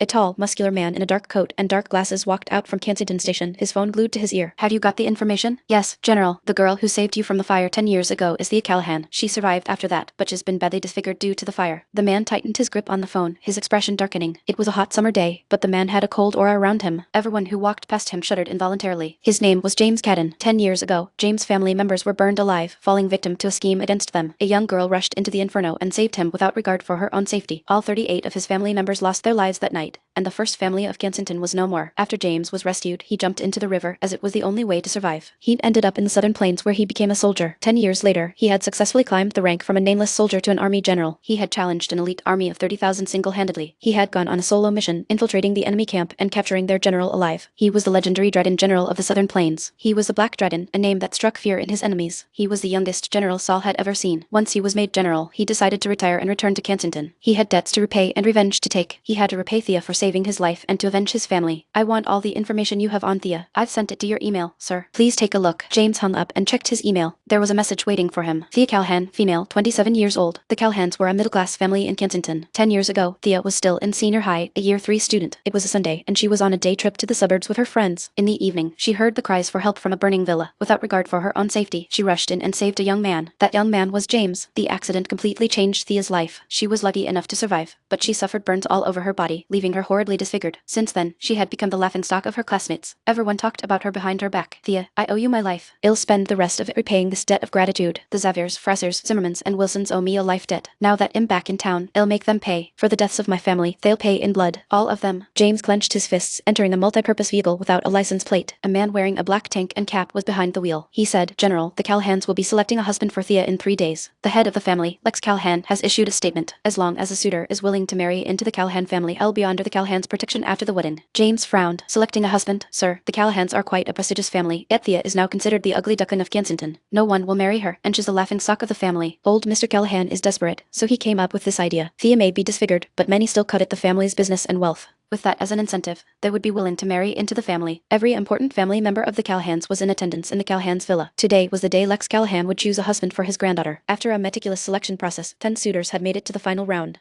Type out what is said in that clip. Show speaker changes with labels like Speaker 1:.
Speaker 1: A tall, muscular man in a dark coat and dark glasses walked out from Kensington Station, his phone glued to his ear. Have you got the information? Yes, General. The girl who saved you from the fire 10 years ago is Thea Callahan. She survived after that, but she's been badly disfigured due to the fire. The man tightened his grip on the phone, his expression darkening. It was a hot summer day, but the man had a cold aura around him. Everyone who walked past him shuddered involuntarily. His name was James Cadden. 10 years ago, James' family members were burned alive, falling victim to a scheme against them. A young girl rushed into the inferno and saved him without regard for her own safety. All 38 of his family members lost their lives that night, and the first family of Kensington was no more. After James was rescued, he jumped into the river as it was the only way to survive. He ended up in the southern plains where he became a soldier. 10 years later, he had successfully climbed the rank from a nameless soldier to an army general. He had challenged an elite army of 30,000 single-handedly. He had gone on a solo mission, infiltrating the enemy camp and capturing their general alive. He was the legendary Dragon General of the Southern Plains. He was the Black Dragon, a name that struck fear in his enemies. He was the youngest general Saul had ever seen. Once he was made general, he decided to retire and return to Kensington. He had debts to repay and revenge to take. He had to repay Thea for saving his life and to avenge his family. I want all the information you have on Thea. I've sent it to your email, sir. Please take a look. James hung up and checked his email. There was a message waiting for him. Thea Callahan, female, 27 years old. The Callahans were a middle-class family in Kensington. 10 years ago, Thea was still in senior high, a year 3 student. It was a Sunday, and she was on a day trip to the suburbs with her friends. In the evening, she heard the cries for help from a burning villa. Without regard for her own safety, she rushed in and saved a young man. That young man was James. The accident completely changed Thea's life. She was lucky enough to survive, but she suffered burns all over her body, leaving her horribly disfigured. Since then, she had become the laughingstock of her classmates. Everyone talked about her behind her back. Thea, I owe you my life. I'll spend the rest of it repaying this debt of gratitude. The Xaviers, Frassers, Zimmermans, and Wilsons owe me a life debt. Now that I'm back in town, I'll make them pay. For the deaths of my family, they'll pay in blood. All of them. James clenched his fists, entering a multi-purpose vehicle without a license plate. A man wearing a black tank and cap was behind the wheel. He said, General, the Callahans will be selecting a husband for Thea in 3 days. The head of the family, Lex Callahan, has issued a statement. As long as a suitor is willing to marry into the Callahan family, I'll be under the Callahans' protection after the wedding. James frowned. Selecting a husband? Sir, the Callahans are quite a prestigious family, yet Thea is now considered the ugly duckling of Kensington. No one will marry her, and she's the laughingstock of the family. Old Mr. Callahan is desperate, so he came up with this idea. Thea may be disfigured, but many still covet the family's business and wealth. With that as an incentive, they would be willing to marry into the family. Every important family member of the Callahans was in attendance in the Callahans' villa. Today was the day Lex Callahan would choose a husband for his granddaughter. After a meticulous selection process, 10 suitors had made it to the final round.